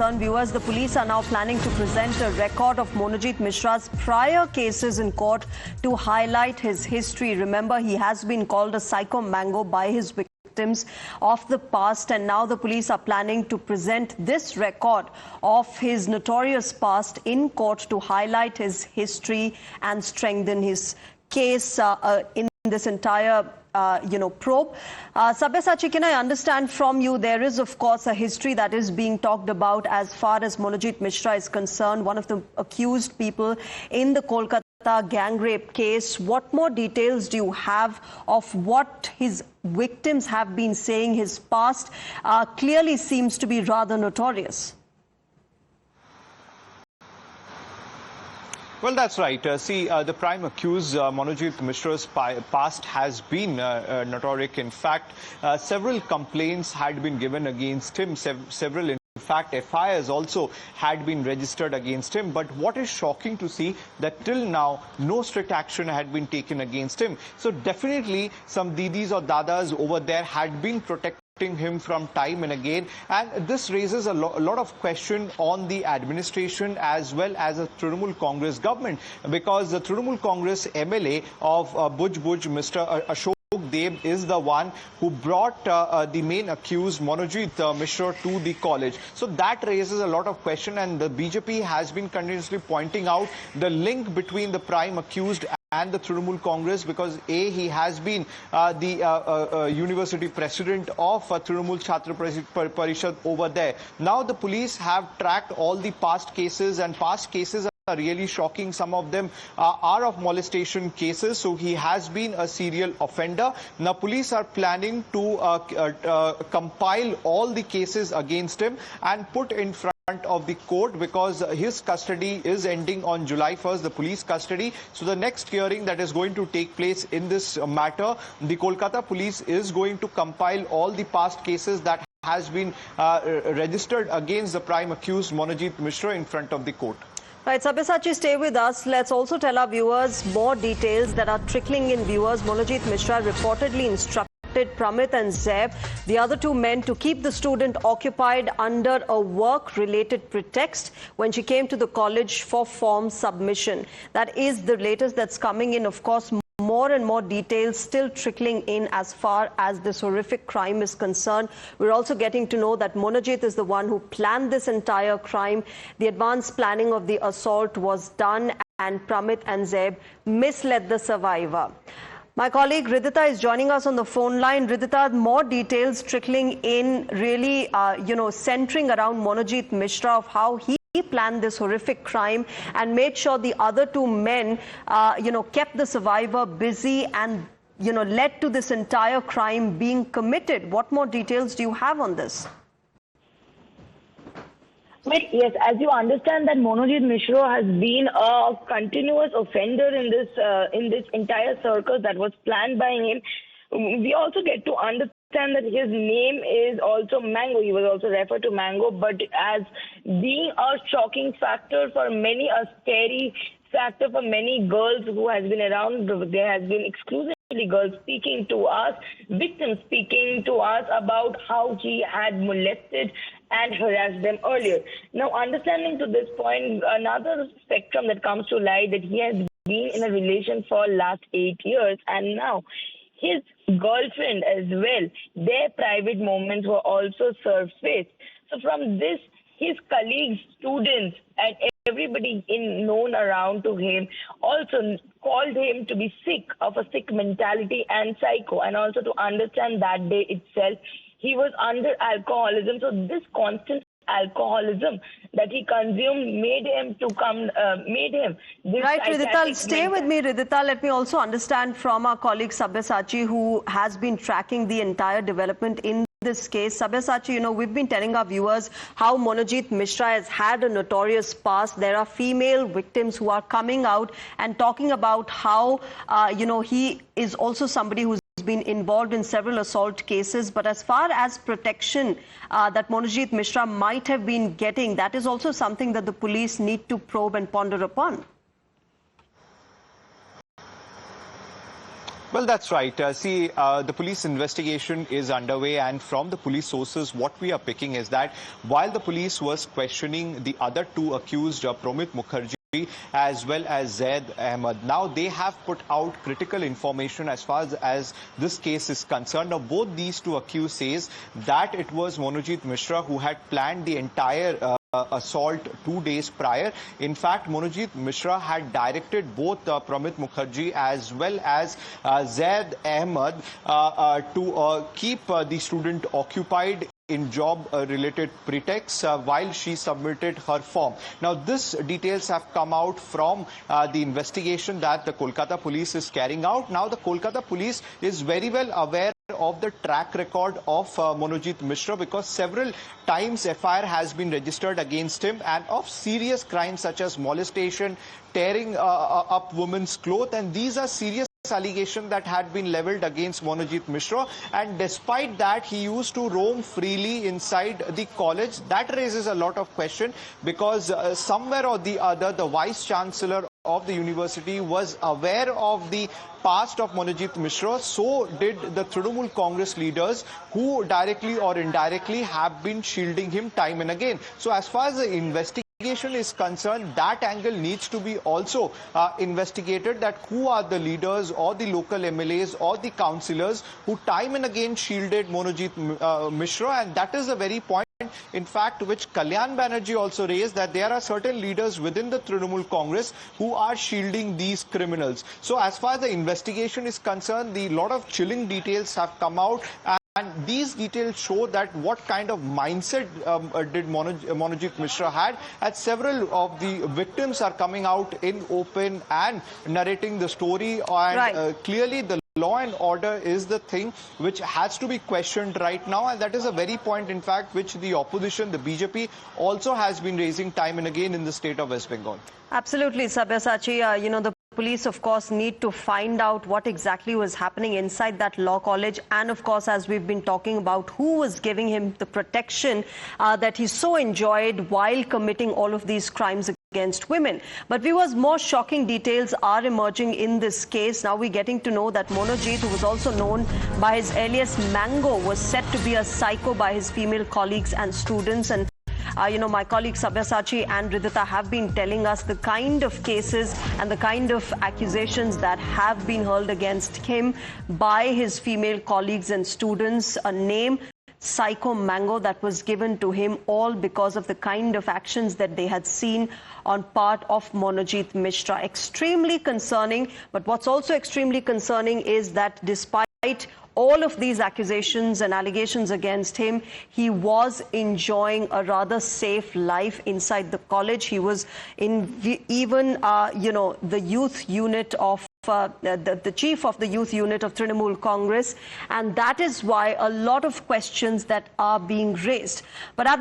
Viewers, the police are now planning to present a record of Monojit Mishra's prior cases in court to highlight his history. Remember, he has been called a psycho mango by his victims of the past, and now the police are planning to present this record of his notorious past in court to highlight his history and strengthen his case in this entire probe. Sabyasachi, can I understand from you, there is of course a history that is being talked about as far as Monojit Mishra is concerned, one of the accused people in the Kolkata gang rape case. What more details do you have of what his victims have been saying? His past clearly seems to be rather notorious. Well, that's right. The prime accused, Monojit Mishra's past has been notorious. In fact, several complaints had been given against him. Several, in fact, FIRs also had been registered against him. But what is shocking to see that till now, no strict action had been taken against him. So definitely some didis or dadas over there had been protected him from time and again, and this raises a lot of question on the administration as well as a Trinamool Congress government, because the Trinamool Congress MLA of Bhuj, Mr. Ashok Dev, is the one who brought the main accused Monojit Mishra to the college. So that raises a lot of question, and the BJP has been continuously pointing out the link between the prime accused and the Trinamool Congress, because he has been the university president of Trinamool Chhatra Parishad over there. Now the police have tracked all the past cases, and past cases are really shocking. Some of them are of molestation cases, so he has been a serial offender. Now police are planning to compile all the cases against him and put in front of the court, because his custody is ending on July 1st, the police custody. So the next hearing that is going to take place in this matter, the Kolkata police is going to compile all the past cases that has been registered against the prime accused Monojit Mishra in front of the court. Right, Sabyasachi, stay with us. Let's also tell our viewers more details that are trickling in. Viewers, Monojit Mishra reportedly instructed Pramit and Zeb, the other two men, to keep the student occupied under a work-related pretext when she came to the college for form submission. That is the latest that's coming in. Of course, more and more details still trickling in as far as this horrific crime is concerned. We're also getting to know that Monojit is the one who planned this entire crime. The advanced planning of the assault was done, and Pramit and Zeb misled the survivor. My colleague Ridhita is joining us on the phone line. Ridhita, more details trickling in, really, centering around Monojit Mishra, of how he planned this horrific crime and made sure the other two men, kept the survivor busy and, led to this entire crime being committed. What more details do you have on this? Yes, as you understand that Monojit Mishra has been a continuous offender in this entire circle that was planned by him. We also get to understand that his name is also Mango. He was also referred to Mango, but as being a shocking factor for many, a scary factor for many girls who has been around. There has been exclusively girls speaking to us, victims speaking to us about how he had molested and harassed them earlier. Now, understanding to this point, another spectrum that comes to light, that he has been in a relation for last 8 years, and now his girlfriend as well, their private moments were also surfaced. So from this, his colleagues, students, and everybody known around to him also called him to be sick, of a sick mentality and psycho, and also to understand that day itself he was under alcoholism. So this constant alcoholism that he consumed made him this. Right, Ridhita, stay with me, Ridhita. Let me also understand from our colleague Sabyasachi, who has been tracking the entire development in this case. Sabyasachi, we've been telling our viewers how Monojit Mishra has had a notorious past. There are female victims who are coming out and talking about how, he is also somebody who's been involved in several assault cases. But as far as protection that Monojit Mishra might have been getting, that is also something that the police need to probe and ponder upon. Well, that's right. The police investigation is underway, and from the police sources, what we are picking is that while the police was questioning the other two accused, Promit Mukherjee as well as Zaid Ahmed, now they have put out critical information as far as this case is concerned. Now, both these two accused says that it was Monojit Mishra who had planned the entire assault 2 days prior. In fact, Monojit Mishra had directed both Promit Mukherjee as well as Zaid Ahmed to keep the student occupied in job-related pretexts while she submitted her form. Now, this details have come out from the investigation that the Kolkata police is carrying out. Now, the Kolkata police is very well aware of the track record of Monojit Mishra, because several times FIR has been registered against him, and of serious crimes such as molestation, tearing up women's clothes, and these are serious allegation that had been leveled against Monojit Mishra, and despite that he used to roam freely inside the college. That raises a lot of question, because somewhere or the other the vice chancellor of the university was aware of the past of Monojit Mishra. So did the Trinamool Congress leaders, who directly or indirectly have been shielding him time and again. So as far as the investigation is concerned, that angle needs to be also investigated, that who are the leaders or the local MLAs or the councillors who time and again shielded Monojit Mishra. And that is a very point, in fact, which Kalyan Banerjee also raised, that there are certain leaders within the Trinamool Congress who are shielding these criminals. So as far as the investigation is concerned, the lot of chilling details have come out. And these details show that what kind of mindset did Monojit Mishra had, as several of the victims are coming out in open and narrating the story. And clearly the law and order is the thing which has to be questioned right now. And that is a very point, in fact, which the opposition, the BJP, also has been raising time and again in the state of West Bengal. Absolutely, Sabyasachi. The police, of course, need to find out what exactly was happening inside that law college. And, of course, as we've been talking about, who was giving him the protection that he so enjoyed while committing all of these crimes against women. But viewers, more shocking details are emerging in this case. Now we're getting to know that Monojit, who was also known by his alias Mango, was said to be a psycho by his female colleagues and students. And my colleagues Sabyasachi and Ridhita have been telling us the kind of cases and the kind of accusations that have been hurled against him by his female colleagues and students. A name, Psycho Mango, that was given to him, all because of the kind of actions that they had seen on part of Monojit Mishra. Extremely concerning. But what's also extremely concerning is that despite all of these accusations and allegations against him, he was enjoying a rather safe life inside the college. He was in even, the youth unit of the chief of the youth unit of Trinamool Congress. And that is why a lot of questions that are being raised. But at